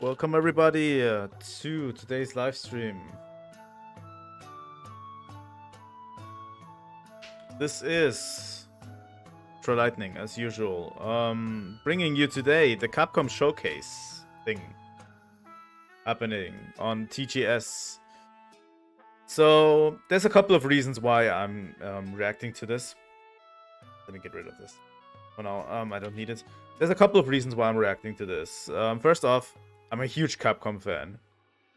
Welcome everybody to today's live stream. This is Trilightning as usual. Bringing you today the Capcom showcase thing happening on TGS. So there's a couple of reasons why I'm reacting to this. Let me get rid of this. Oh no, I don't need it. There's a couple of reasons why I'm reacting to this. First off, I'm a huge Capcom fan.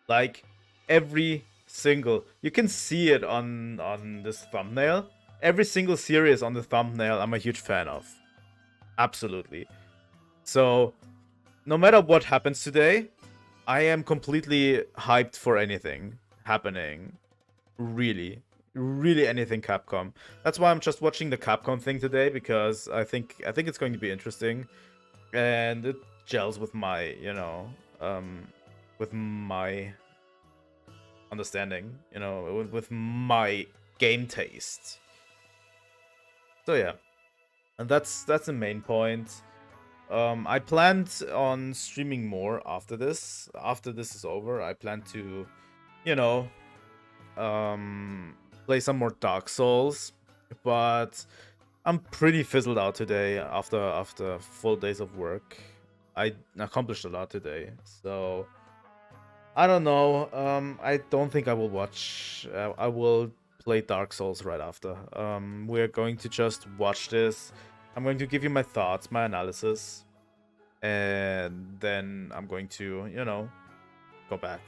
Like every single, you can see it on this thumbnail. Every single series on the thumbnail, I'm a huge fan of. Absolutely. So, no matter what happens today, I am completely hyped for anything happening. Really anything Capcom. That's why I'm just watching the Capcom thing today, because I think it's going to be interesting, and it gels with my, with my understanding, with my game taste. So yeah, and that's the main point. I planned on streaming more after this. After this is over, I plan to, play some more Dark Souls, but I'm pretty fizzled out today after full days of work. I accomplished a lot today, so I don't know. I don't think I will watch. I will play Dark Souls right after. We're going to just watch this. I'm going to give you my thoughts, my analysis, and then I'm going to, go back.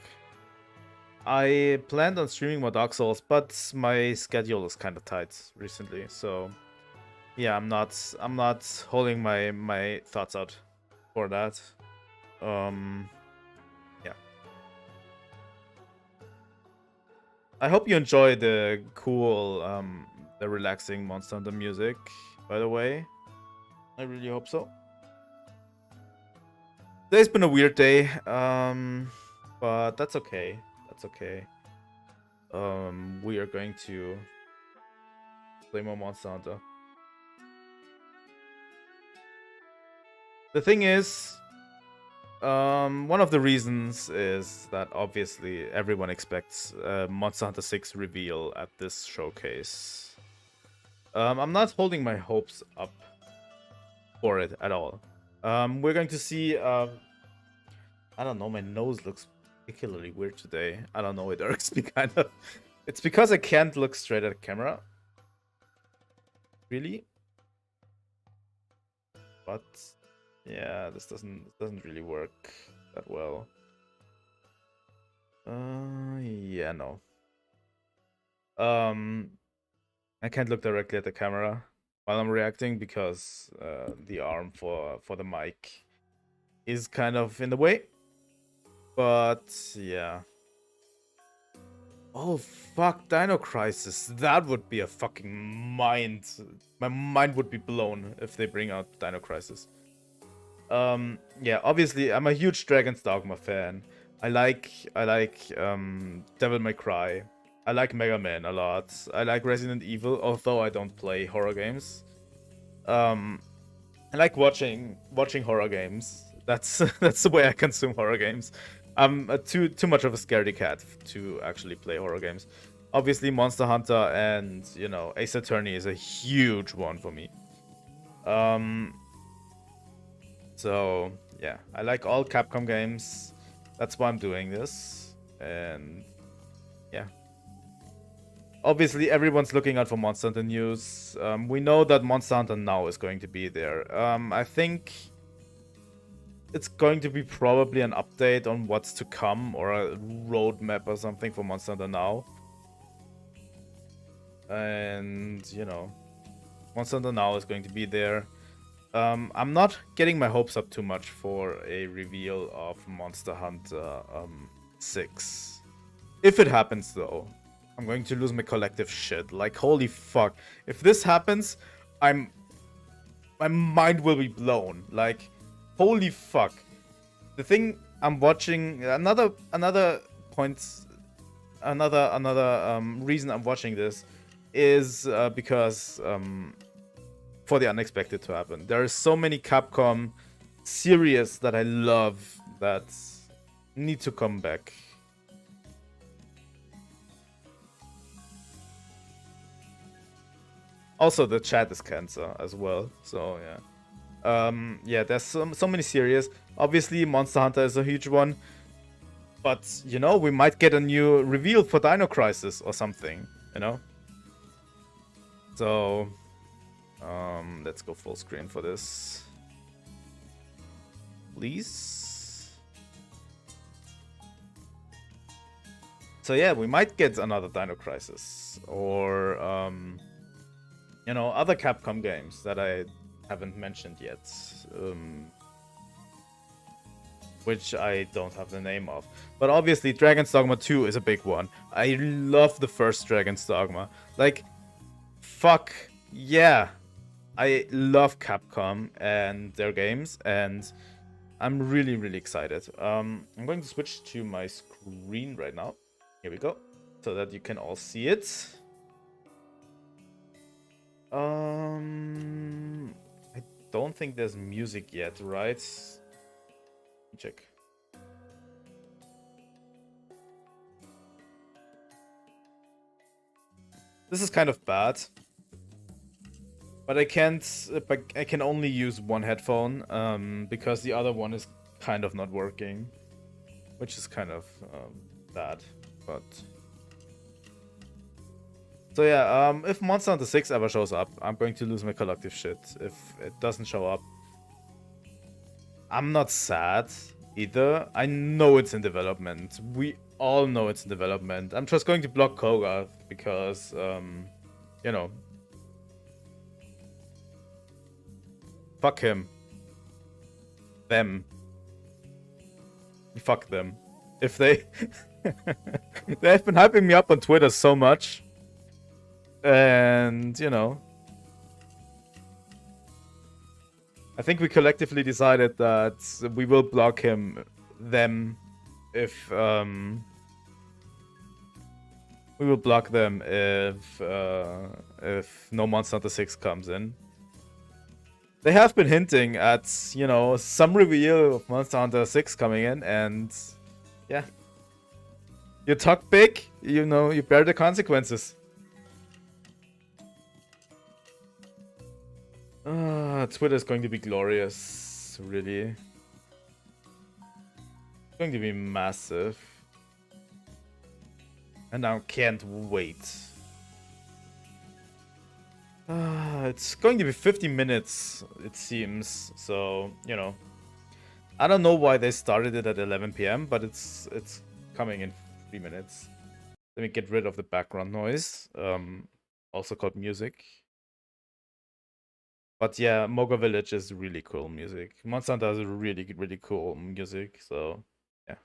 I planned on streaming more Dark Souls, but my schedule is kind of tight recently, so yeah, I'm not holding my thoughts out for that. Yeah. I hope you enjoy the cool, the relaxing Monster Hunter music, by the way. I really hope so. Today's been a weird day, but that's okay. That's okay. We are going to play more Monster Hunter. The thing is, one of the reasons is that obviously everyone expects Monster Hunter 6 reveal at this showcase. I'm not holding my hopes up for it at all. We're going to see, I don't know, my nose looks particularly weird today. I don't know, it irks me kind of. It's because I can't look straight at the camera. Really? But yeah, this doesn't really work that well. Yeah, no. I can't look directly at the camera while I'm reacting because the arm for the mic is kind of in the way. But yeah. Oh fuck, Dino Crisis. That would be a fucking mind. My mind would be blown if they bring out Dino Crisis. Yeah, obviously I'm a huge Dragon's Dogma fan. I like Devil May Cry. I like Mega Man a lot. I like Resident Evil, although I don't play horror games. I like watching horror games. That's that's the way I consume horror games. I'm too much of a scaredy cat to actually play horror games. Obviously, Monster Hunter and Ace Attorney is a huge one for me. So yeah, I like all Capcom games. That's why I'm doing this, and yeah. Obviously, everyone's looking out for Monster Hunter news. We know that Monster Hunter Now is going to be there. I think it's going to be probably an update on what's to come, or a roadmap or something for Monster Hunter Now. And, Monster Hunter Now is going to be there. I'm not getting my hopes up too much for a reveal of Monster Hunter 6. If it happens, though, I'm going to lose my collective shit. Like, holy fuck. If this happens, my mind will be blown. Like, holy fuck. The thing I'm watching, another reason I'm watching this is because for the unexpected to happen. There are so many Capcom series that I love that need to come back. Also, the chat is cancer as well, so yeah. Yeah, there's so many series. Obviously, Monster Hunter is a huge one. But, you know, we might get a new reveal for Dino Crisis or something, you know? So, let's go full screen for this. Please. So yeah, we might get another Dino Crisis. Or, you know, other Capcom games that I haven't mentioned yet. Which I don't have the name of. But obviously, Dragon's Dogma 2 is a big one. I love the first Dragon's Dogma. Like, fuck, yeah. I love Capcom and their games, and I'm really, really excited. I'm going to switch to my screen right now. Here we go. So that you can all see it. I don't think there's music yet, right? Check. This is kind of bad, but I can't. I can only use one headphone because the other one is kind of not working, which is kind of bad. But so yeah, if Monster Hunter 6 ever shows up, I'm going to lose my collective shit. If it doesn't show up, I'm not sad either. I know it's in development. We all know it's in development. I'm just going to block Koga because, you know, fuck him. Them. Fuck them. If they... They've been hyping me up on Twitter so much. And, you know... I think we collectively decided that we will block them, if we will block them if no Monster Hunter 6 comes in. They have been hinting at, you know, some reveal of Monster Hunter 6 coming in, and yeah, you talk big, you know, you bear the consequences. Twitter is going to be glorious, really. It's going to be massive. And I can't wait. It's going to be 50 minutes, it seems. So, you know. I don't know why they started it at 11 PM, but it's coming in 3 minutes. Let me get rid of the background noise. Also called music. But yeah, Moga Village is really cool music. Monster Hunter has really, really cool music, so yeah.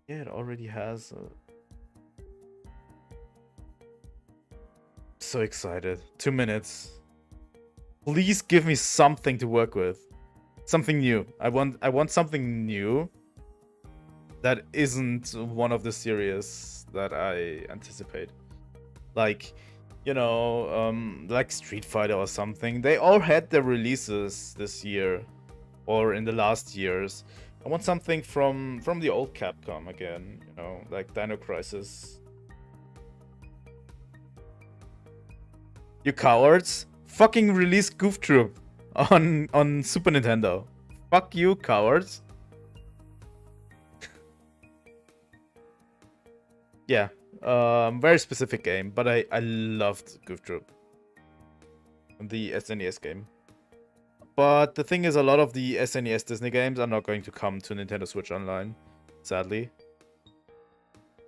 Yeah, it already has. So excited. 2 minutes. Please give me something to work with. Something new. I want something new that isn't one of the series that I anticipate. Like, you know, like Street Fighter or something. They all had their releases this year, or in the last years. I want something from the old Capcom again, you know, like Dino Crisis. You cowards! Fucking release Goof Troop on Super Nintendo. Fuck you, cowards. Yeah. Very specific game, but I loved Goof Troop. The SNES game. But the thing is, a lot of the SNES Disney games are not going to come to Nintendo Switch Online, sadly.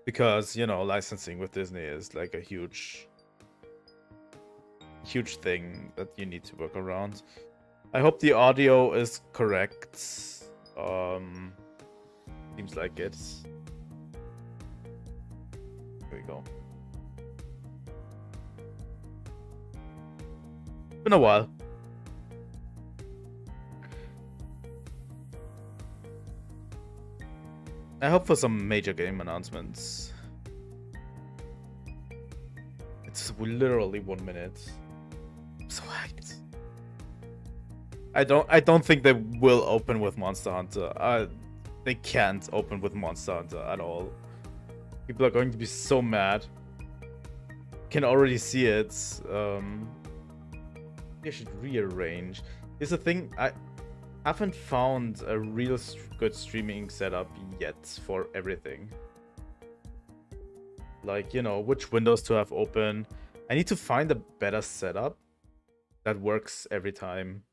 Because, you know, licensing with Disney is like a huge thing that you need to work around. I hope the audio is correct. Seems like it. There we go. Been a while. I hope for some major game announcements. It's literally 1 minute. I'm so hyped. I don't think they will open with Monster Hunter. They can't open with Monster Hunter at all. People are going to be so mad. Can already see it. I should rearrange. Here's the thing, I haven't found a real good streaming setup yet for everything. Like, you know, which windows to have open. I need to find a better setup that works every time.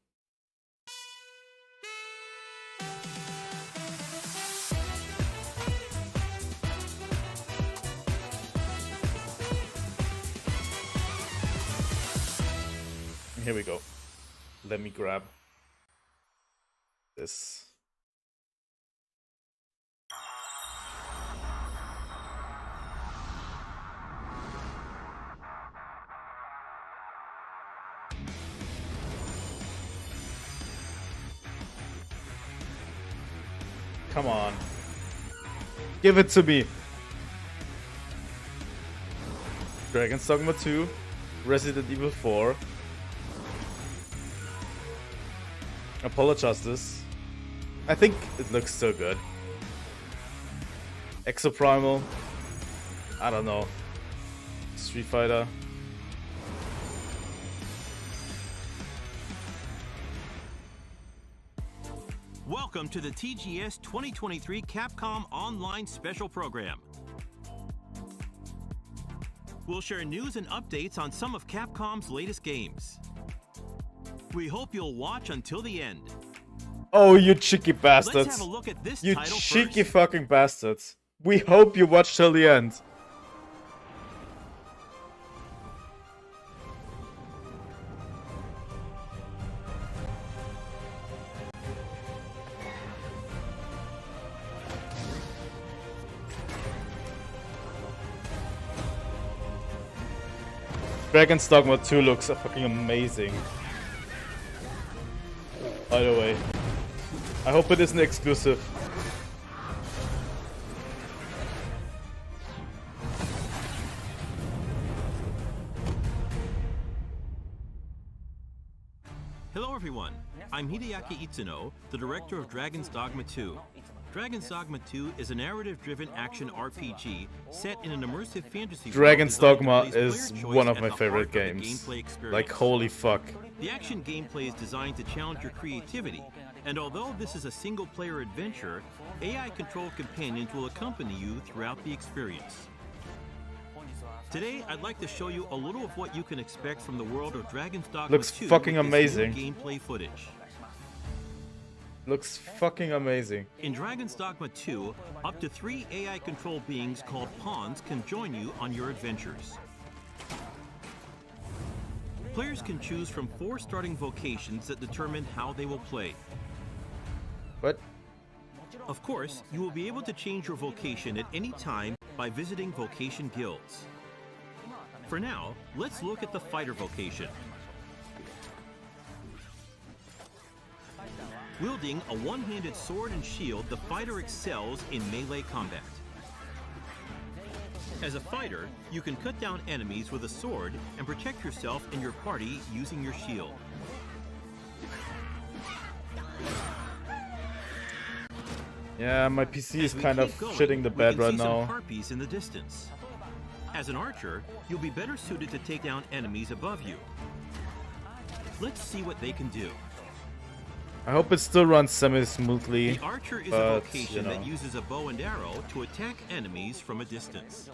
Here we go. Let me grab this. Come on. Give it to me. Dragon's Dogma 2, Resident Evil 4. Apollo Justice. I think it looks so good. Exoprimal. I don't know. Street Fighter. Welcome to the TGS 2023 Capcom Online Special Program. We'll share news and updates on some of Capcom's latest games. We hope you'll watch until the end. Oh, you cheeky bastards. Let's have a look at this you title cheeky first. fucking bastards. We hope you watch till the end. Dragon's Dogma 2 looks fucking amazing. By the way, I hope it isn't exclusive. Hello everyone, I'm Hideaki Itsuno, the director of Dragon's Dogma 2. Dragon's Dogma 2 is a narrative-driven action RPG set in an immersive fantasy world. Dragon's Dogma designed to place is player choice one of at my the favorite heart of the games. gameplay experience. Like, holy fuck. The action gameplay is designed to challenge your creativity, and although this is a single-player adventure, AI-controlled companions will accompany you throughout the experience. Today, I'd like to show you a little of what you can expect from the world of Dragon's Dogma 2. Looks fucking with this amazing. new gameplay footage. Looks fucking amazing. In Dragon's Dogma 2, up to 3 AI-controlled beings called pawns can join you on your adventures. Players can choose from 4 starting vocations that determine how they will play. What? Of course, you will be able to change your vocation at any time by visiting vocation guilds. For now, let's look at the fighter vocation. Wielding a one-handed sword and shield, the fighter excels in melee combat. As a fighter, you can cut down enemies with a sword and protect yourself and your party using your shield. Yeah, my PC is As we kind of keep going, shitting the we bed can right see some now. harpies in the distance. As an archer, you'll be better suited to take down enemies above you. Let's see what they can do. I hope it still runs semi-smoothly. The archer is a but, vocation you know. that uses a bow and arrow to attack enemies from a distance.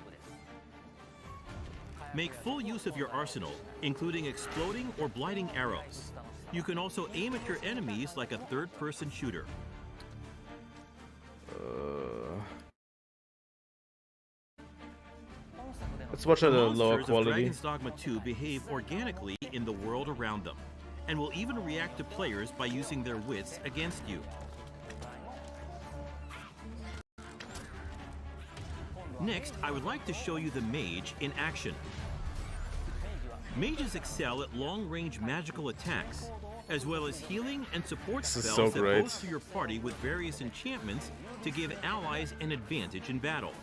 Make full use of your arsenal, including exploding or blighting arrows. You can also aim at your enemies like a third-person shooter. Let's watch at a The lower monsters of quality. Dragon's Dogma 2 behave organically in the world around them, and will even react to players by using their wits against you. Next, I would like to show you the mage in action. Mages excel at long-range magical attacks, as well as healing and support This is spells so that great. bolster your party with various enchantments to give allies an advantage in battle.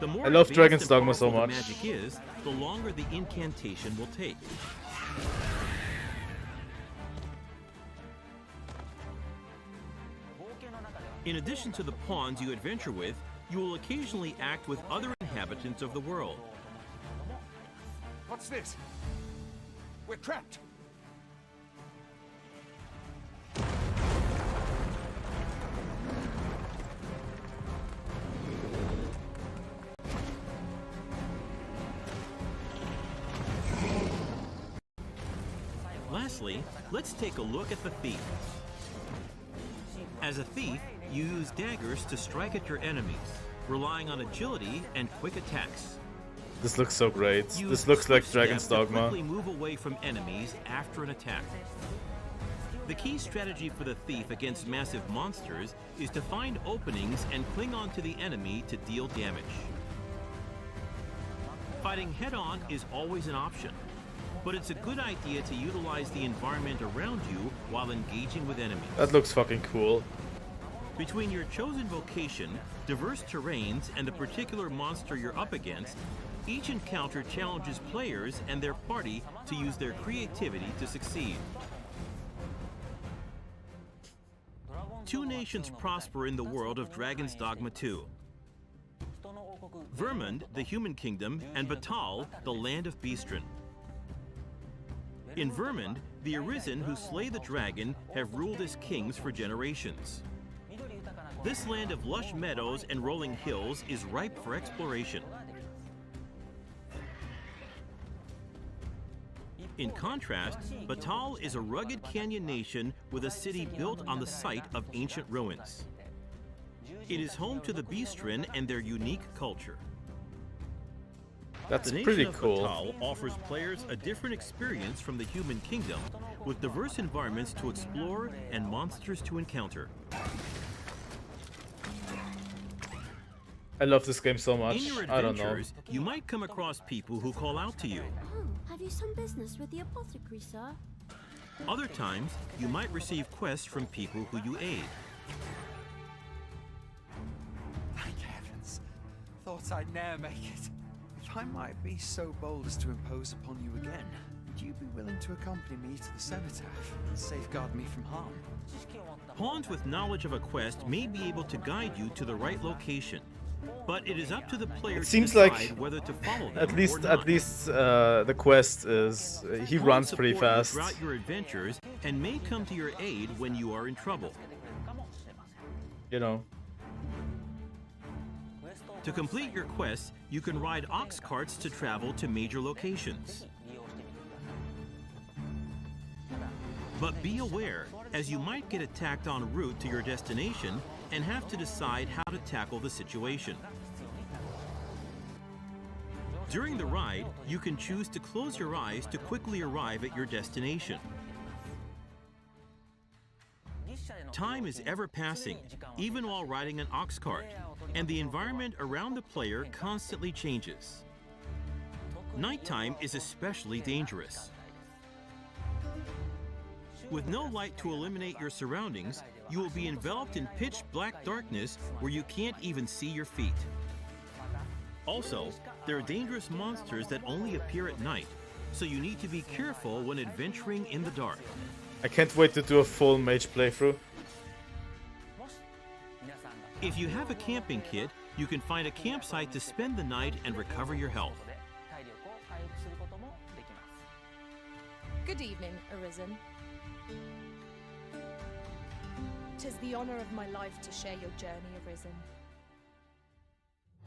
The more I love advanced Dragon's and Dogma so powerful the much. magic is, the longer the incantation will take. In addition to the pawns you adventure with, you will occasionally act with other inhabitants of the world. What's this? We're trapped. Lastly, let's take a look at the thief. As a thief, you use daggers to strike at your enemies, relying on agility and quick attacks. This looks so great. Use This looks like quick Dragon's step to Dogma. quickly move away from enemies after an attack. The key strategy for the thief against massive monsters is to find openings and cling on to the enemy to deal damage. Fighting head-on is always an option, but it's a good idea to utilize the environment around you while engaging with enemies. That looks fucking cool. Between your chosen vocation, diverse terrains, and the particular monster you're up against, each encounter challenges players and their party to use their creativity to succeed. Two nations prosper in the world of Dragon's Dogma 2. Vermund, the human kingdom, and Batal, the land of Beastren. In Vermund, the Arisen who slay the dragon have ruled as kings for generations. This land of lush meadows and rolling hills is ripe for exploration. In contrast, Batal is a rugged canyon nation with a city built on the site of ancient ruins. It is home to the Beastren and their unique culture. That's The pretty nation of cool. Batal offers players a different experience from the human kingdom, with diverse environments to explore and monsters to encounter. I love this game so much. In your I don't know. adventures, you might come across people who call out to you. Oh, have you some business with the apothecary, sir? Other times, you might receive quests from people who you aid. Thank heavens. Thought I'd ne'er make it. If I might be so bold as to impose upon you again, would you be willing to accompany me to the cenotaph and safeguard me from harm? Pawns with knowledge of a quest may be able to guide you to the right location, but it is up to the player It to seems decide like whether to follow them At least, or not. the quest is he Pawns runs pretty support you fast. throughout your adventures and may come to your aid when you are in trouble. You know. To complete your quests, you can ride ox carts to travel to major locations. But be aware, as you might get attacked en route to your destination and have to decide how to tackle the situation. During the ride, you can choose to close your eyes to quickly arrive at your destination. Time is ever passing, even while riding an ox cart, and the environment around the player constantly changes. Nighttime is especially dangerous. With no light to illuminate your surroundings, you will be enveloped in pitch black darkness where you can't even see your feet. Also, there are dangerous monsters that only appear at night, so you need to be careful when adventuring in the dark. I can't wait to do a full mage playthrough. If you have a camping kit, you can find a campsite to spend the night and recover your health. Good evening, Arisen. 'Tis the honor of my life to share your journey, Arisen.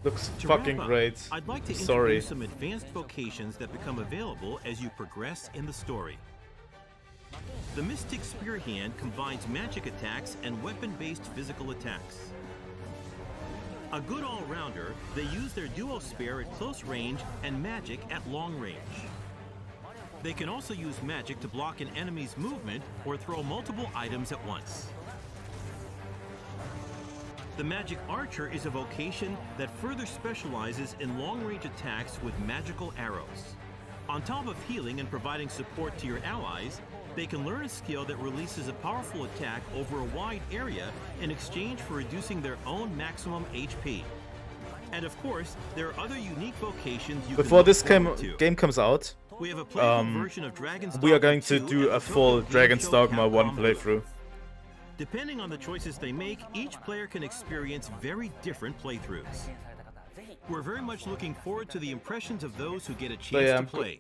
Looks To fucking wrap up, great. I'd like to Sorry. introduce some advanced vocations that become available as you progress in the story. The Mystic Spear Hand combines magic attacks and weapon-based physical attacks. A good all-rounder, they use their duo spear at close range and magic at long range. They can also use magic to block an enemy's movement or throw multiple items at once. The Magic Archer is a vocation that further specializes in long-range attacks with magical arrows. On top of healing and providing support to your allies, they can learn a skill that releases a powerful attack over a wide area in exchange for reducing their own maximum HP. And of course, there are other unique vocations you Before can this look forward to. game comes out, We have a playable version of Dragon's we are Dogma going to 2 do at a the full Tokyo Game Dragon's Show Dogma 1 Capcom booth. playthrough. Depending on the choices they make, each player can experience very different playthroughs. We're very much looking forward to the impressions of those who get a chance yeah, to play.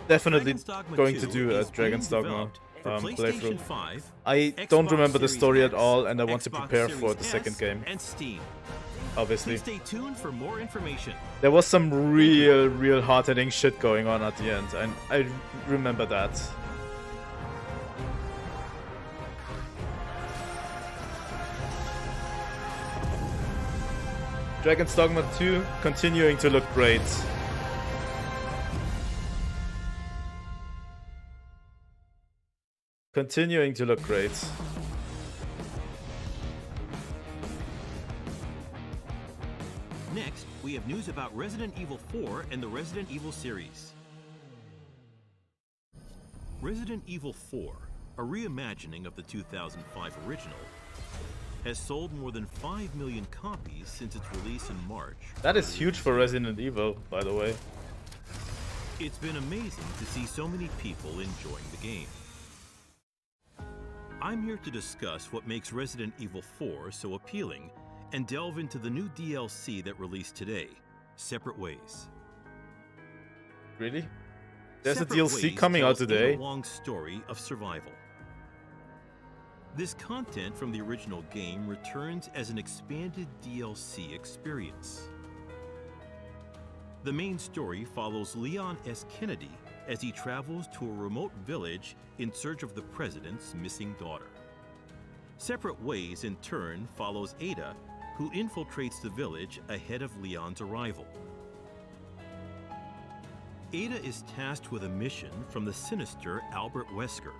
Definitely Dragon's Dogma going 2 to do a is Dragon's being Dogma developed for playthrough. PlayStation 5, I don't Xbox remember the Series story at X, all, and I want to Xbox prepare Series for the S, second game, and Steam. obviously. Please stay tuned for more information. There was some real hard-hitting shit going on at the end, and I remember that. Dragon's Dogma 2 continuing to look great. Continuing to look great. Next, we have news about Resident Evil 4 and the Resident Evil series. Resident Evil 4, a reimagining of the 2005 original, has sold more than 5 million copies since its release in March. That is huge for Resident Evil, by the way. It's been amazing to see so many people enjoying the game. I'm here to discuss what makes Resident Evil 4 so appealing and delve into the new DLC that released today, Separate Ways. Really? There's Separate a DLC Ways coming out tells a today. long story of survival. This content from the original game returns as an expanded DLC experience. The main story follows Leon S. Kennedy as he travels to a remote village in search of the president's missing daughter. Separate Ways, in turn, follows Ada, who infiltrates the village ahead of Leon's arrival. Ada is tasked with a mission from the sinister Albert Wesker.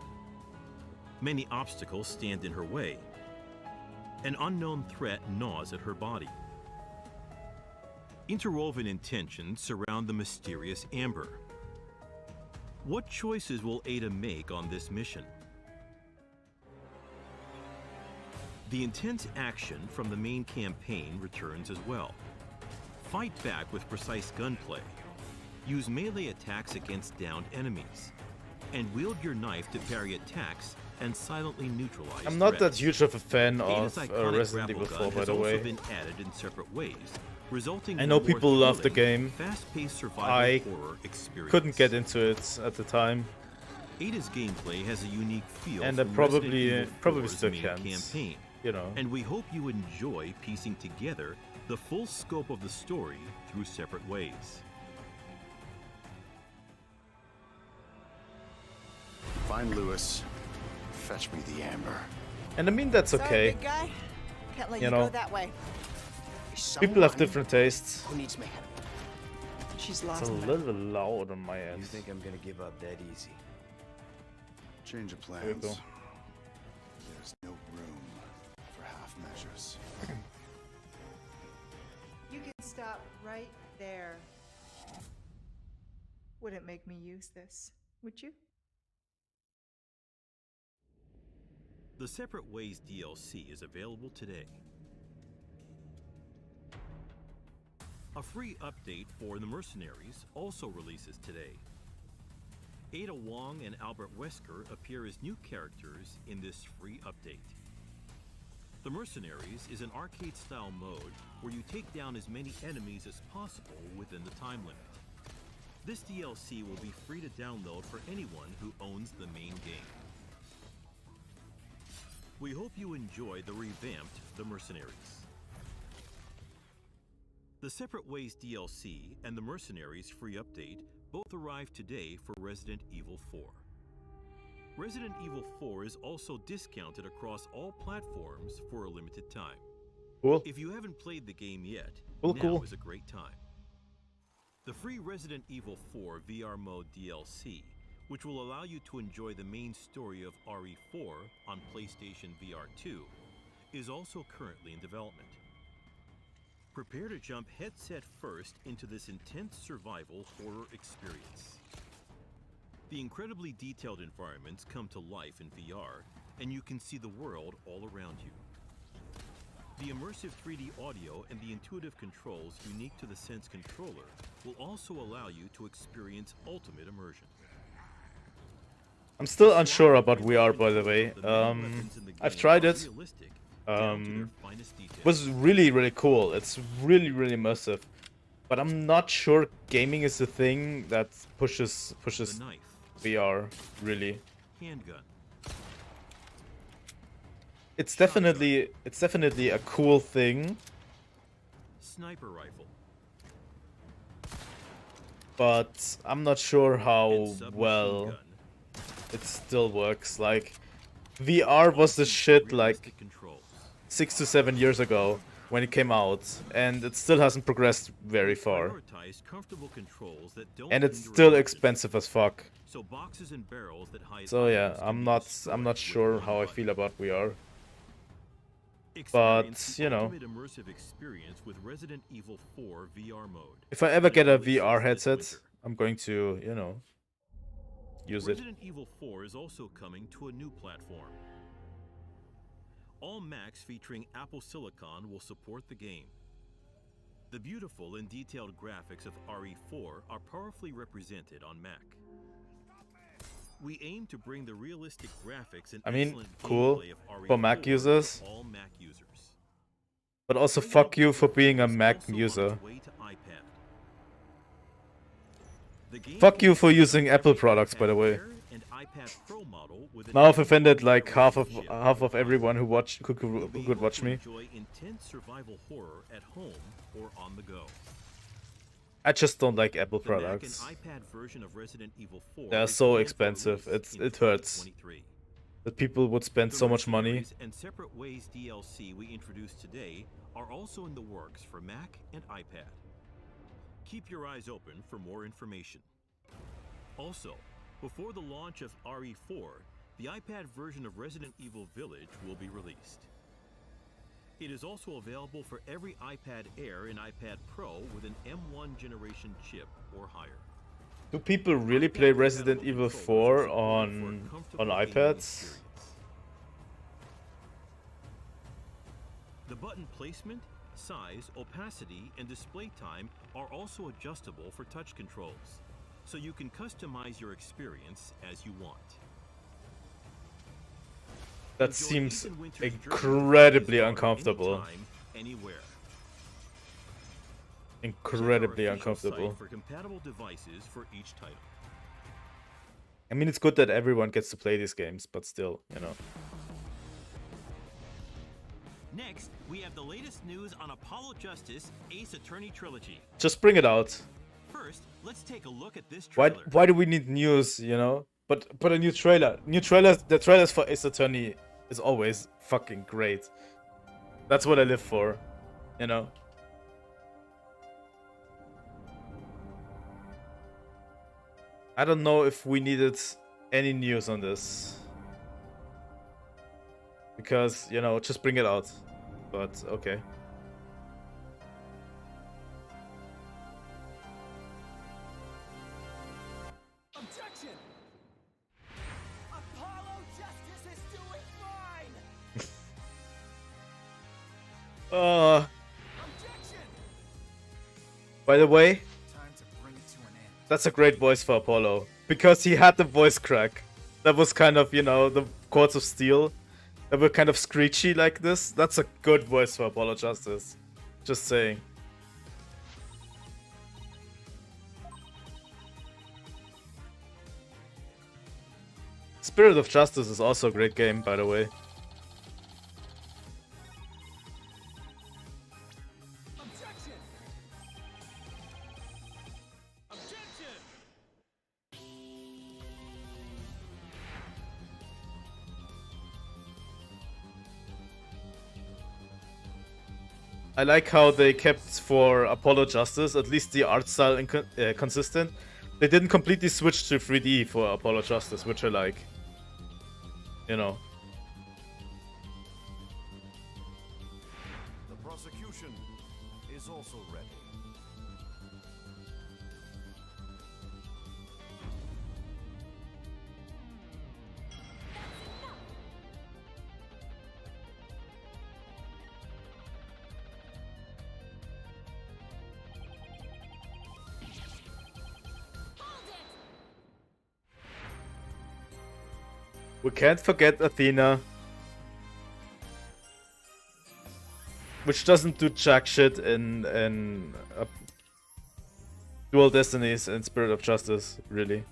Many obstacles stand in her way. An unknown threat gnaws at her body. Interwoven intentions surround the mysterious Amber. What choices will Ada make on this mission? The intense action from the main campaign returns as well. Fight back with precise gunplay. Use melee attacks against downed enemies. And wield your knife to parry attacks and silently neutralize I'm not threats. that huge of a fan Ada's of iconic Resident Evil grapple 4, gun by has the also way. been added in Separate Ways, resulting I in know a more people love the thrilling, game. fast-paced survival I horror experience. Couldn't get into it at the time, Ada's gameplay has a unique feel and I from probably Resident Evil probably 4's still main can't. campaign, You know. and we hope you enjoy piecing together the full scope of the story through Separate Ways. Find Lewis. Fetch me the Amber. And I mean that's Sorry, okay. big guy. Can't let You you know. go that way. People have different tastes. Who needs me? She's It's lost. a little bit loud on my end. You think I'm gonna give up that easy? Change of There you plans. go. There's no room for half measures. You can stop right there. Wouldn't make me use this, would you? The Separate Ways DLC is available today. A free update for The Mercenaries also releases today. Ada Wong and Albert Wesker appear as new characters in this free update. The Mercenaries is an arcade-style mode where you take down as many enemies as possible within the time limit. This DLC will be free to download for anyone who owns the main game. We hope you enjoy the revamped The Mercenaries. The Separate Ways DLC and the Mercenaries free update both arrived today for Resident Evil 4. Resident Evil 4 is also discounted across all platforms for a limited time. Cool. If you haven't played the game yet, Cool, now cool. is a great time. The free Resident Evil 4 VR Mode DLC, which will allow you to enjoy the main story of RE4 on PlayStation VR 2, is also currently in development. Prepare to jump headset first into this intense survival horror experience. The incredibly detailed environments come to life in VR, and you can see the world all around you. The immersive 3D audio and the intuitive controls unique to the Sense controller will also allow you to experience ultimate immersion. I'm still unsure about VR, by the way. I've tried it. It was really, really cool. It's really, really immersive. But I'm not sure gaming is the thing that pushes VR, really. Handgun. It's definitely a cool thing, Sniper rifle. but I'm not sure how And submachine well gun. it still works. Like, VR was the shit like Realistic controls. 6 to 7 years ago when it came out, and it still hasn't progressed very far. Prioritize comfortable controls that don't And it's hinder still immersion. expensive as fuck. So boxes and barrels that hide So yeah, items can I'm be not destroyed sure with how I one feel button. about VR. Experience the you know. ultimate immersive experience with Resident Evil 4 VR mode. If I ever get a Releases VR this headset, winter. I'm going to, you know, use it. Resident Evil 4 is also coming to a new platform. All Macs featuring Apple Silicon will support the game. The beautiful and detailed graphics of RE4 are powerfully represented on Mac. We aim to bring the realistic graphics and I mean, excellent cool gameplay of RE4 for Mac to users. all Mac users. But also Resident fuck you Evil for being a 4 is Mac also on user. its way to iPad. The game Fuck you features for using every Apple products, by the iPad way. Air and iPad Pro model with an Now I've offended like half of chip. everyone who You'll be could able watch to me. enjoy intense survival horror at home or on the go. I just don't like Apple The Mac and products. iPad version of Resident Evil 4 They are is so planned for expensive. release in It hurts 2023. that people would spend The so much money. Mercenaries and Separate Ways DLC we introduced today are also in the works for Mac and iPad. Keep your eyes open for more information. Also, before the launch of RE4, the iPad version of Resident Evil Village will be released. It is also available for every iPad Air and iPad Pro with an M1 generation chip or higher. Do people really play Resident Evil 4 on iPads? The button placement, size, opacity, and display time are also adjustable for touch controls, so you can customize your experience as you want. That Enjoy seems Ace and Winter's journey incredibly anytime, uncomfortable. anywhere. Incredibly Check our official uncomfortable. site for compatible devices for each title. I mean, it's good that everyone gets to play these games, but still, you know. Next, we have the latest news on Apollo Justice Ace Attorney Trilogy. Just bring it out. First, let's take a look at this Why trailer. why do we need news, you know? But a new trailer. New trailers, the trailers for Ace Attorney is always fucking great. That's what I live for, you know. I don't know if we needed any news on this. Because, you know, just bring it out. But okay. Objection! Apollo Justice is doing fine! Objection! By the way, Time to bring it to an end. that's a great voice for Apollo. Because he had the voice crack. That was kind of, you know, the chords of steel. That were kind of screechy like this. That's a good voice for Apollo Justice. Just saying. Spirit of Justice is also a great game, by the way. Objection! Objection! I like how they kept for Apollo Justice, at least the art style consistent. They didn't completely switch to 3D for Apollo Justice, which I like. You know. The prosecution is also ready. We can't forget Athena. Which doesn't do jack shit in Dual Destinies and Spirit of Justice, really.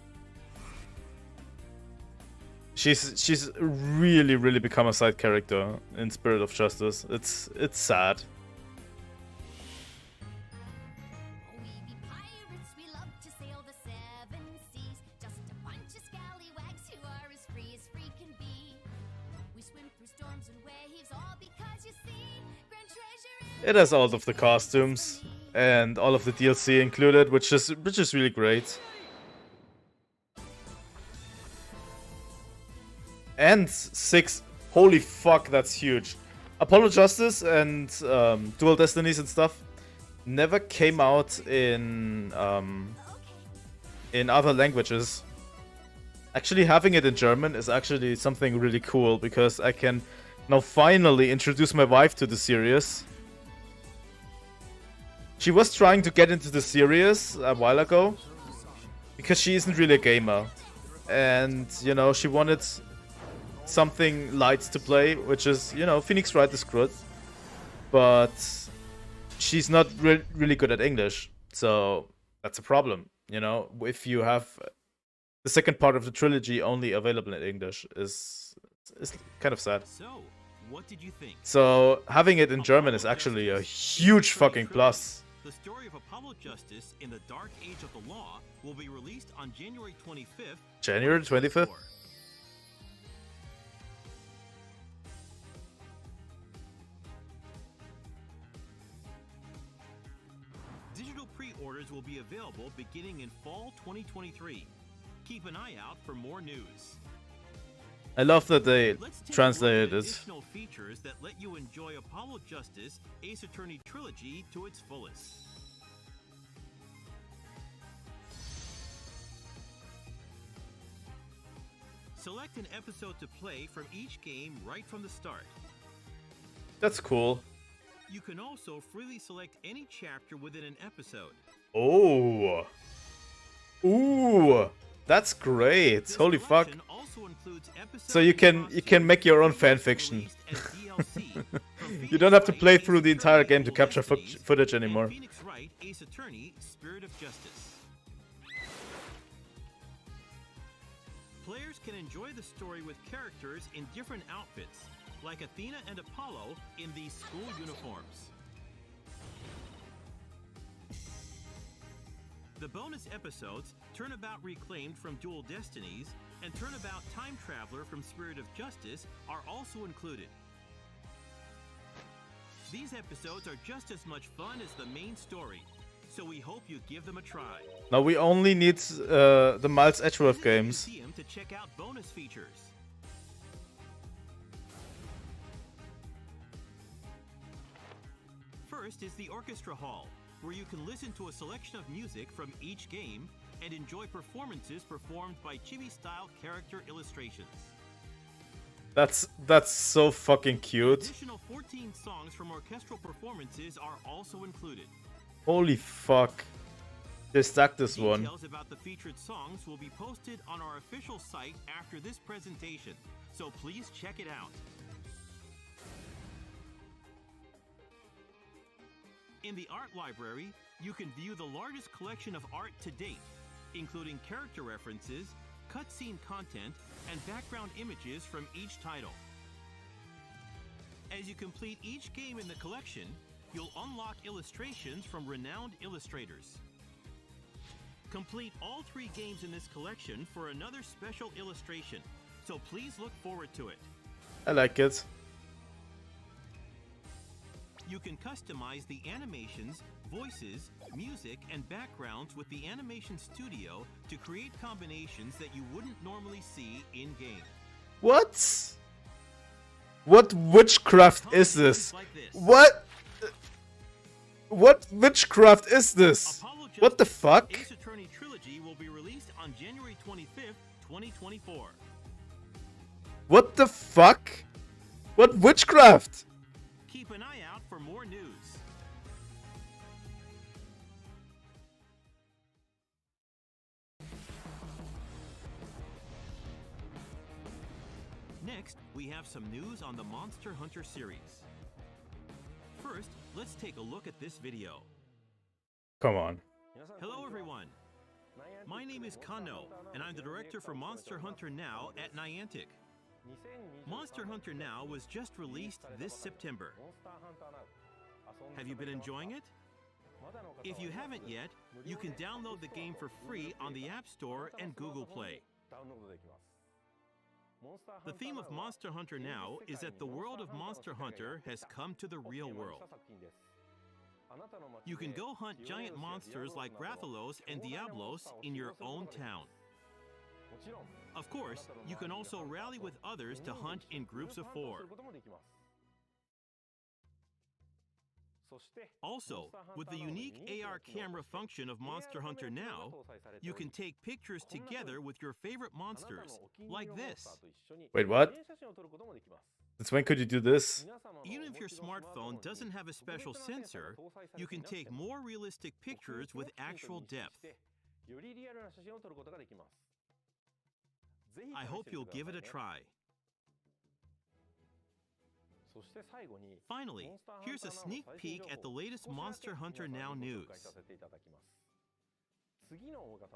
She's really become a side character in Spirit of Justice. It's sad. It has all of the costumes and all of the DLC included, which is really great. And 6, holy fuck, that's huge. Apollo Justice and Dual Destinies and stuff never came out in other languages. Actually, having it in German is actually something really cool, because I can now finally introduce my wife to the series. She was trying to get into the series a while ago, because she isn't really a gamer. And, you know, she wanted something light to play, which is, you know, Phoenix Wright is good. But she's not really good at English. So that's a problem, you know, if you have the second part of the trilogy only available in English is kind of sad. So, what did you think? So having it in German is actually a huge fucking plus. The story of Apollo Justice in the Dark Age of the Law will be released on January 25th. January 25th? Digital pre-orders will be available beginning in fall 2023. Keep an eye out for more news. I love that they Let's take translated a look it. at additional features that let you enjoy Apollo Justice Ace Attorney Trilogy to its fullest. Select an episode to play from each game right from the start. That's cool. You can also freely select any chapter within an episode. Oh. Ooh. That's great. This Holy fuck. collection also includes episodes So you can make your own fan fiction. released as DLC from You don't have to Phoenix play Wright, through the Ace entire Attorney, game to Dual capture Destinies, footage and anymore. Phoenix Wright, Ace Attorney, Spirit of Justice. Players can enjoy the story with characters in different outfits, like Athena and Apollo in these school uniforms. The bonus episodes, Turnabout Reclaimed from Dual Destinies and Turnabout Time Traveler from Spirit of Justice, are also included. These episodes are just as much fun as the main story, so we hope you give them a try. Now we only need the Miles Edgeworth Visit the games. museum to check out bonus features. First is the Orchestra Hall, where you can listen to a selection of music from each game and enjoy performances performed by chibi-style character illustrations. That's so fucking cute. Additional 14 songs from orchestral performances are also included. Holy fuck. They stacked this one. Details about the featured songs will be posted on our official site after this presentation, so please check it out. In the art library, you can view the largest collection of art to date, including character references, cutscene content, and background images from each title. As you complete each game in the collection, you'll unlock illustrations from renowned illustrators. Complete all 3 games in this collection for another special illustration, so please look forward to it. I like it. You can customize the animations, voices, music, and backgrounds with the Animation Studio to create combinations that you wouldn't normally see in-game. What? What witchcraft is this? Like this. What witchcraft is this? Apollo What the Justice fuck? Ace Attorney Trilogy will be released on January 25th, 2024. What the fuck? What witchcraft? Keep an eye out for more news. we have some news on the Monster Hunter series. First, let's take a look at this video. Come on. Hello everyone. My name is Kano, and I'm the director for Monster Hunter Now at Niantic. Monster Hunter Now was just released this September. Have you been enjoying it? If you haven't yet, you can download the game for free on the App Store and Google Play. The theme of Monster Hunter Now is that the world of Monster Hunter has come to the real world. You can go hunt giant monsters like Rathalos and Diablos in your own town. Of course, you can also rally with others to hunt in groups of 4. Also, with the unique AR camera function of Monster Hunter Now, you can take pictures together with your favorite monsters, like this. Wait, what? Since when could you do this? Even if your smartphone doesn't have a special sensor, you can take more realistic pictures with actual depth. I hope you'll give it a try. Finally, here's a sneak peek at the latest Monster Hunter Now news.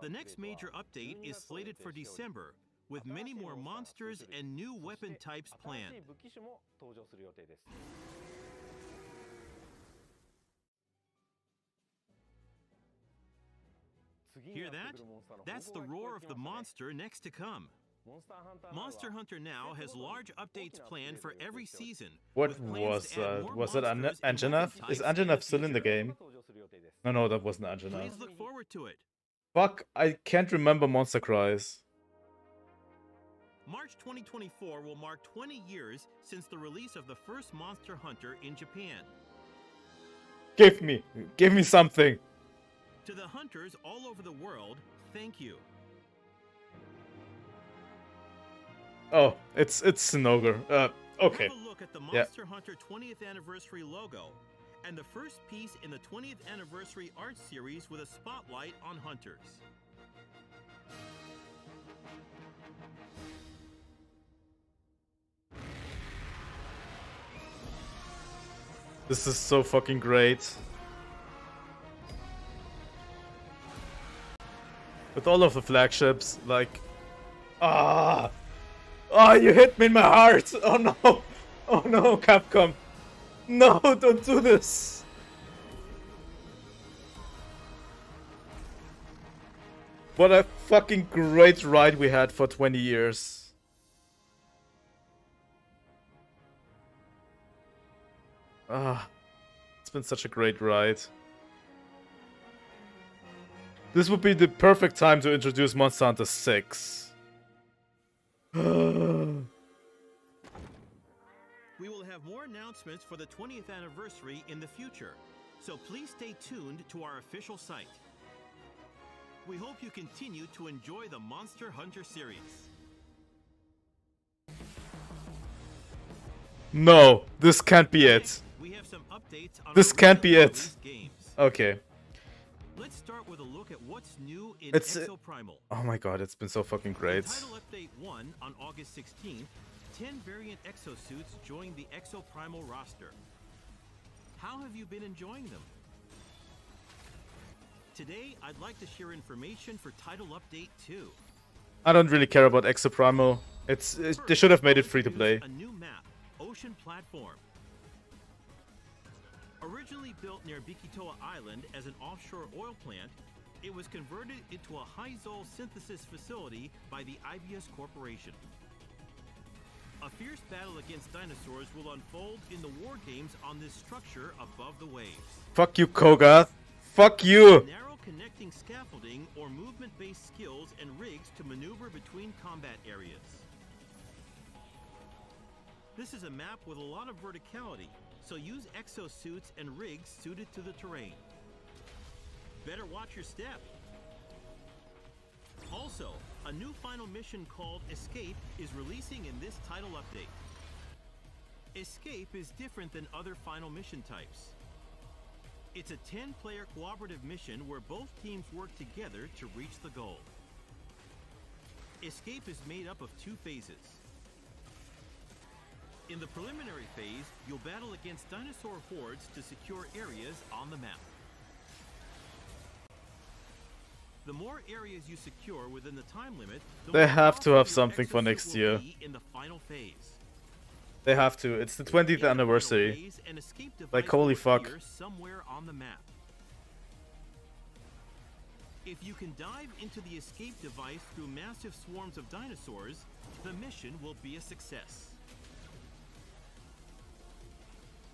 The next major update is slated for December, with many more monsters and new weapon types planned. Hear that? That's the roar of the monster next to come. Monster Hunter Now has large updates planned for every season. What was that? Was it Anjanath? Is Anjanath still in the game? No, that wasn't Anjanath. Please look forward to it. Fuck, I can't remember Monster Cries. March 2024 will mark 20 years since the release of the first Monster Hunter in Japan. Give me something. To the hunters all over the world, thank you. Oh, it's Sinogar. Okay. Have a look at the Monster Hunter 20th Anniversary logo, and the first piece in the 20th Anniversary art series with a spotlight on hunters. This is so fucking great. With all of the flagships, like... Ah! Oh, you hit me in my heart! Oh no! Oh no, Capcom! No, don't do this! What a fucking great ride we had for 20 years. Ah, it's been such a great ride. This would be the perfect time to introduce Monster Hunter 6. We will have more announcements for the 20th anniversary in the future, so please stay tuned to our official site. We hope you continue to enjoy the Monster Hunter series. No, this can't be it. We have some updates on This can't be it. games. Okay. Let's start with a look at what's new in It's Exoprimal. Oh my god, it's been so fucking great. Title Update 1 on August 16th, 10 variant exosuits joined the Exoprimal roster. How have you been enjoying them? Today, I'd like to share information for Title Update 2. I don't really care about Exoprimal. They should have made it free to play. A new map, Ocean Platform. Originally built near Bikitoa Island as an offshore oil plant, it was converted into a high-zol synthesis facility by the IBS Corporation. A fierce battle against dinosaurs will unfold in the war games on this structure above the waves. Fuck you, Kogath. Fuck you. Narrow connecting scaffolding or movement-based skills and rigs to maneuver between combat areas. This is a map with a lot of verticality, so use exosuits and rigs suited to the terrain. Better watch your step. Also, a new final mission called Escape is releasing in this title update. Escape is different than other final mission types. It's a 10-player cooperative mission where both teams work together to reach the goal. Escape is made up of 2 phases. In the preliminary phase, you'll battle against dinosaur hordes to secure areas on the map. The more areas you secure within the time limit, the They more have to powerful have your something for exosuit next will year. be in the final phase. They have to. It's the 20th In the final anniversary. phase, an escape Like, device holy will fuck. appear somewhere on the map. If you can dive into the escape device through massive swarms of dinosaurs, the mission will be a success.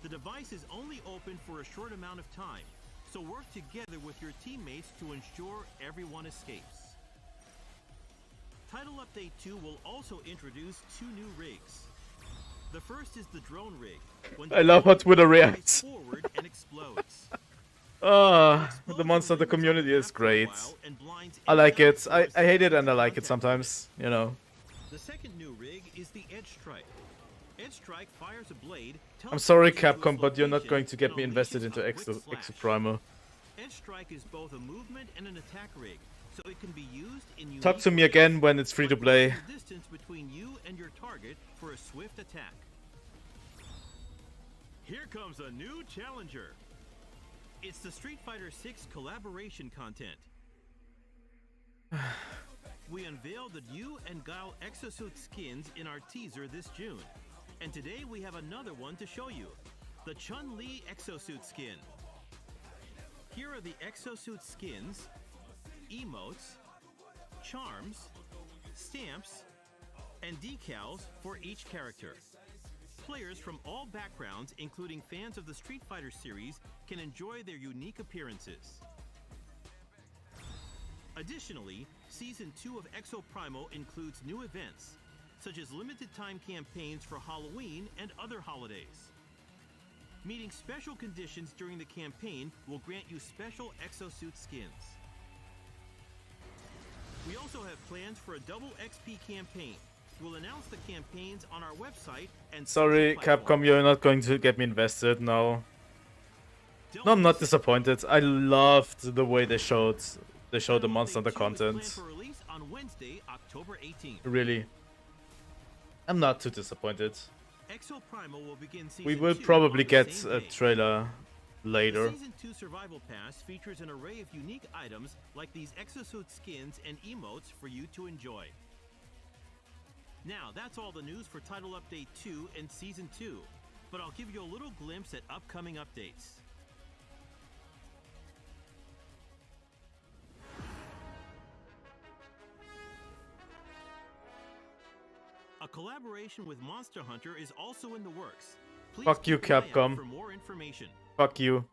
The device is only open for a short amount of time, so work together with your teammates to ensure everyone escapes. Title Update 2 will also introduce 2 new rigs. The first is the drone rig. When I love how Twitter reacts. forward and explodes. The Monster Hunter community is great. I like it. I hate it and I like it sometimes, you know. The second new rig is the Edge Strike. Edge Strike fires a blade. I'm sorry, teleports into Capcom, its but you're not location going to get and me invested unleashes into a quick slash. Exoprimer. Edge Strike is both a movement and an attack rig, so it can be used in Talk to me unique again ways, when it's free to like play. closing the distance between you and your target for a swift attack. Here comes a new challenger. It's the Street Fighter 6 collaboration content. We unveiled the new and Guile exosuit skins in our teaser this June. And today we have another one to show you. The Chun-Li exosuit skin. Here are the exosuit skins, emotes, charms, stamps, and decals for each character. Players from all backgrounds, including fans of the Street Fighter series, can enjoy their unique appearances. Additionally, Season 2 of Exoprimal includes new events, such as limited-time campaigns for Halloween and other holidays. Meeting special conditions during the campaign will grant you special exosuit skins. We also have plans for a double XP campaign. We'll announce the campaigns on our website and Sorry, social platforms. Capcom, you're not going to get me invested now. No, I'm not disappointed. I loved the way they showed the Monster Hunter content. For release on Wednesday, October 18th. Really. I'm not too disappointed. Exoprimal will begin season We will 2 probably on the get same a day. trailer later. The Season 2 Survival Pass features an array of unique items like these exosuit skins and emotes for you to enjoy. Now, that's all the news for Title Update 2 and Season 2, but I'll give you a little glimpse at upcoming updates. A collaboration with Monster Hunter is also in the works. Please Fuck you, keep an eye out Capcom. for more information. Fuck you.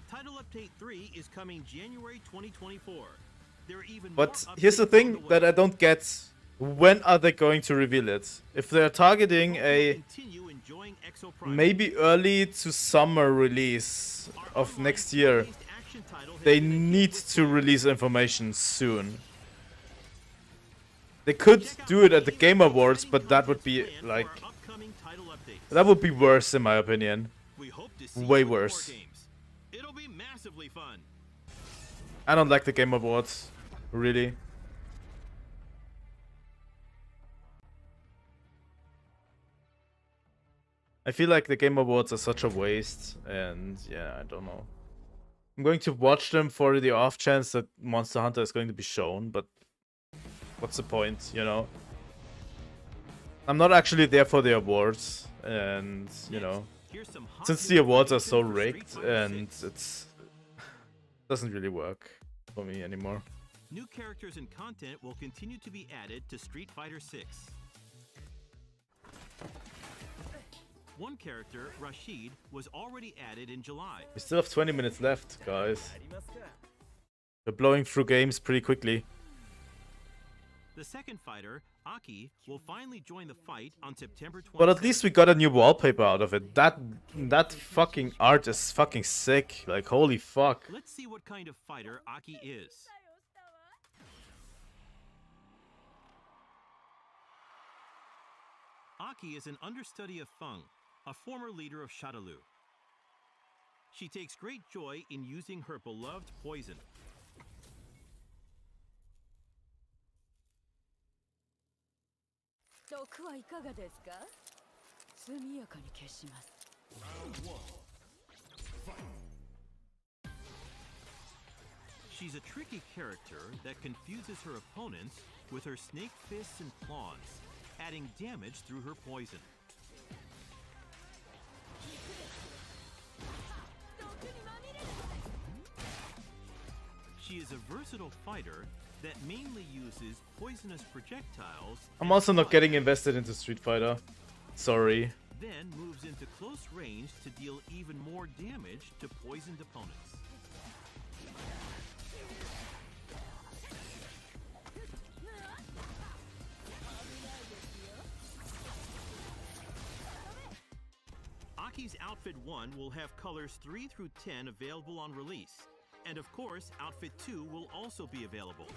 Title Update 3 is coming January 2024. There are even But more here's the updates thing on the that way. I don't get. When are they going to reveal it? If they're targeting a Continue enjoying Exoprimal. maybe early to summer release Our of online next year, skill-based action title has they been a hit need with to players. release information soon. They could do it at the Game Awards, but that would be like, that would be worse in my opinion. We hope to see Way you at the worse. War Games. It'll be massively fun. I don't like the Game Awards, really. I feel like the Game Awards are such a waste, and yeah, I don't know. I'm going to watch them for the off chance that Monster Hunter is going to be shown, but what's the point, you know? I'm not actually there for the awards, and you know, Here's some hot since new the awards are so information for Street rigged, Fighter and 6. it's doesn't really work for me anymore. New characters and content will continue to be added to Street Fighter 6. One character, Rashid, was already added in July. We still have 20 minutes left, guys. We're blowing through games pretty quickly. The second fighter, Aki, will finally join the fight on September 20th. But at least we got a new wallpaper out of it. That fucking art is fucking sick. Like, holy fuck. Let's see what kind of fighter Aki is. Aki is an understudy of Feng, a former leader of Shadaloo. She takes great joy in using her beloved poison. She's a tricky character that confuses her opponents with her snake fists and claws, adding damage through her poison. She is a versatile fighter that mainly uses poisonous projectiles. I'm also not getting invested into Street Fighter. Sorry. Then moves into close range to deal even more damage to poisoned opponents. Aki's Outfit 1 will have colors 3 through 10 available on release. And of course, Outfit 2 will also be available.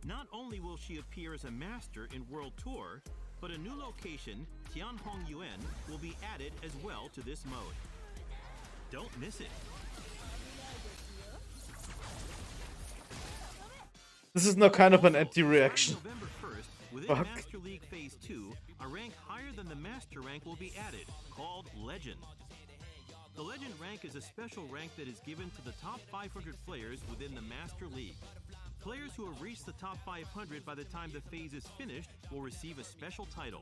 Not only will she appear as a master in World Tour, but a new location, Tianhong Yuan, will be added as well to this mode. Don't miss it. This is now kind of an anti-reaction. November 1st, within Fuck. Master League Phase 2, a rank higher than the Master rank will be added, called Legend. The Legend rank is a special rank that is given to the top 500 players within the Master League. Players who have reached the top 500 by the time the phase is finished will receive a special title.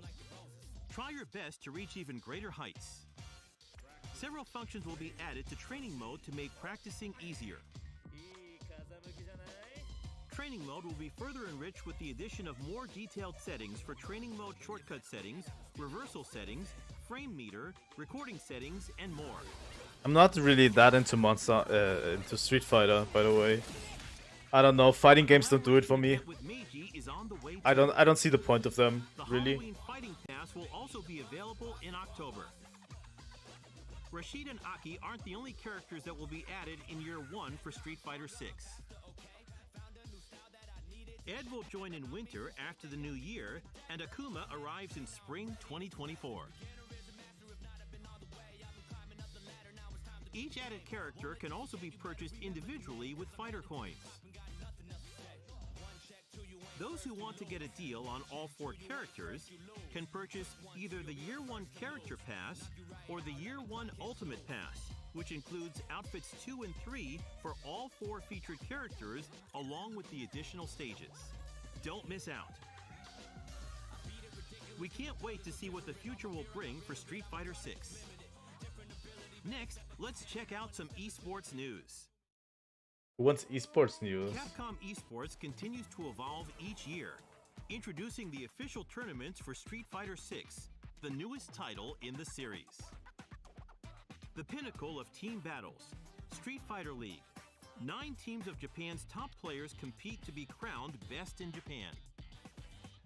Try your best to reach even greater heights. Several functions will be added to training mode to make practicing easier. Training mode will be further enriched with the addition of more detailed settings for training mode shortcut settings, reversal settings, frame meter, recording settings, and more. I'm not really that into into Street Fighter, by the way. I don't know, fighting games don't do it for me. With Meiji is on the way I don't see the point of them, The really. Halloween Fighting Pass will also be available in October. Rashid and Aki aren't the only characters that will be added in Year 1 for Street Fighter 6. Ed will join in winter after the new year, and Akuma arrives in spring 2024. Each added character can also be purchased individually with fighter coins. Those who want to get a deal on all 4 characters can purchase either the Year 1 Character Pass or the Year 1 Ultimate Pass, which includes Outfits 2 and 3 for all 4 featured characters along with the additional stages. Don't miss out. We can't wait to see what the future will bring for Street Fighter 6. Next, let's check out some esports news. Who wants esports news? Capcom Esports continues to evolve each year, introducing the official tournaments for Street Fighter 6, the newest title in the series. The pinnacle of team battles, Street Fighter League. 9 teams of Japan's top players compete to be crowned best in Japan.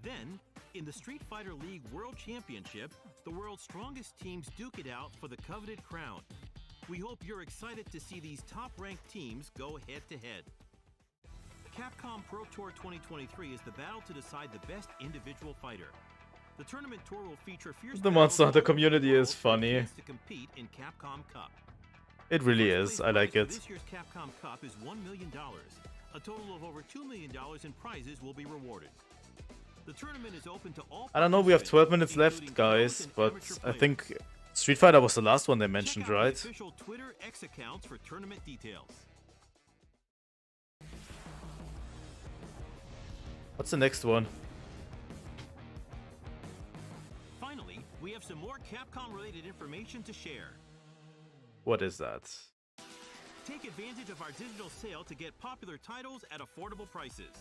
Then, in the Street Fighter League World Championship, the world's strongest teams duke it out for the coveted crown. We hope you're excited to see these top-ranked teams go head-to-head. Capcom Pro Tour 2023 is the battle to decide the best individual fighter. The tournament tour will feature fierce The Monster Hunter battles community for is funny. a chance to compete in Capcom Cup. It really First is. place I like prize it. for This year's Capcom Cup is $1 million. A total of over $2 million in prizes will be rewarded. The tournament is open to all. I don't know, we have 12 minutes including left, pros guys, and but amateur I players. think Street Fighter was the last one they Check mentioned, out the right? official Twitter X accounts for tournament details. What's the next one? Finally, we have some more Capcom-related information to share. What is that? Take advantage of our digital sale to get popular titles at affordable prices.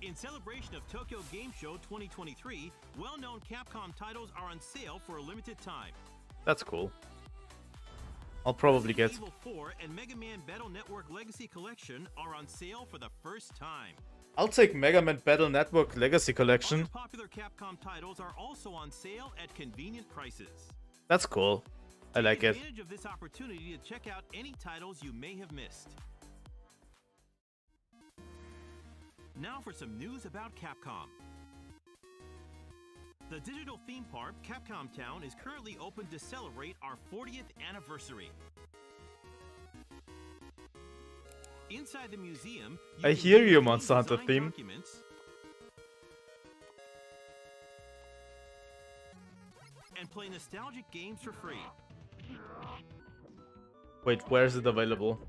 In celebration of Tokyo Game Show 2023, well-known Capcom titles are on sale for a limited time. That's cool. I'll probably get... Resident Evil 4 and Mega Man Battle Network Legacy Collection are on sale for the first time. I'll take Mega Man Battle Network Legacy Other Collection. popular Capcom titles are also on sale at convenient prices. That's cool. I like Take it. advantage of this opportunity to check out any titles you may have missed. Now for some news about Capcom. The digital theme park, Capcom Town, is currently open to celebrate our 40th anniversary. Inside the museum, I can hear view you, game Monster Hunter design theme. documents and play nostalgic games for free. Wait, where is it available?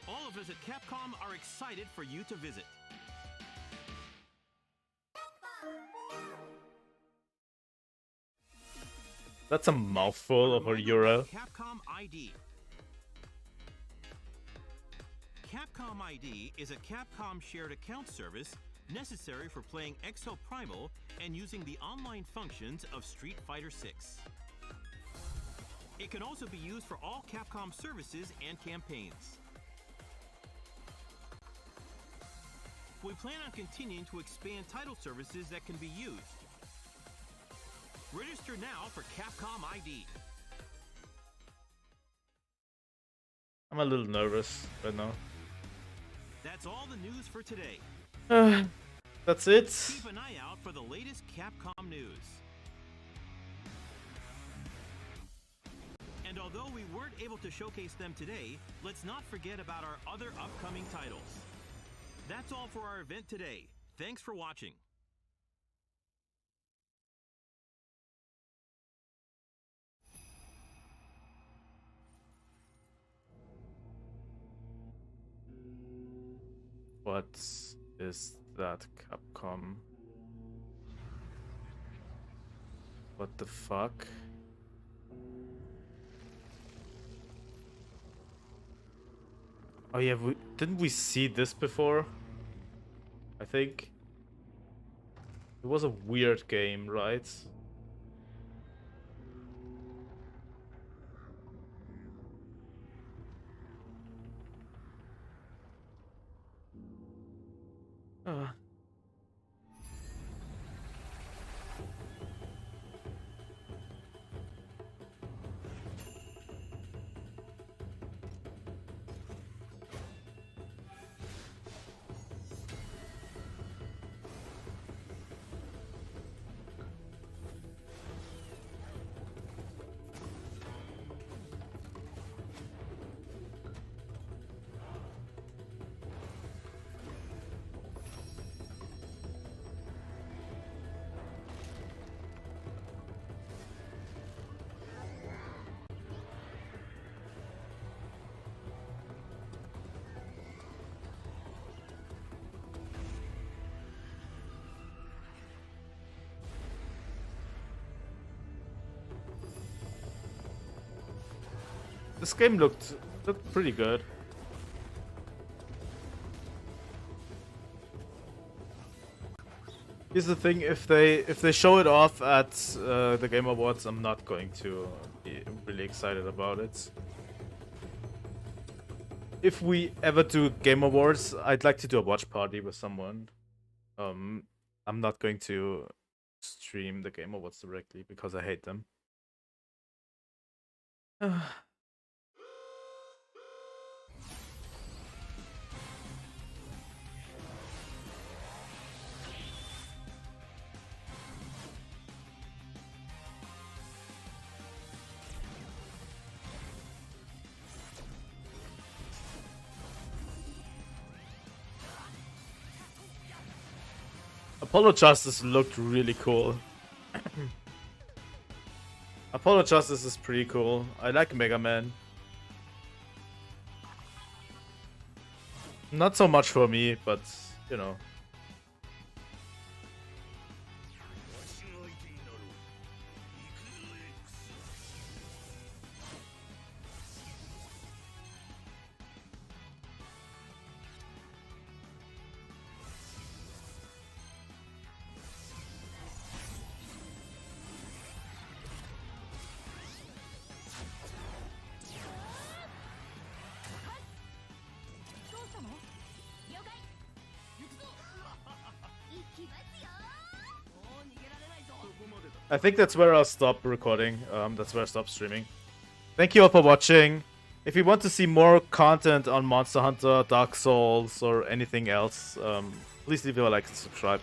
All of us at Capcom are excited for you to visit. That's a mouthful of a euro. Capcom ID. Capcom ID is a Capcom shared account service necessary for playing Exo Primal and using the online functions of Street Fighter VI. It can also be used for all Capcom services and campaigns. We plan on continuing to expand title services that can be used. Register now for Capcom ID. I'm a little nervous right now. That's all the news for today. That's it. Keep an eye out for the latest Capcom news. And although we weren't able to showcase them today, let's not forget about our other upcoming titles. That's all for our event today. Thanks for watching. What is that, Capcom? What the fuck? Oh yeah, didn't we see this before? I think. It was a weird game, right? This game looked pretty good. Here's the thing: if they show it off at the Game Awards, I'm not going to be really excited about it. If we ever do Game Awards, I'd like to do a watch party with someone. I'm not going to stream the Game Awards directly because I hate them. Apollo Justice looked really cool. Apollo Justice is pretty cool. I like Mega Man. Not so much for me, but you know. I think that's where I'll stop recording. That's where I stop streaming. Thank you all for watching. If you want to see more content on Monster Hunter, Dark Souls, or anything else, please leave a like and subscribe.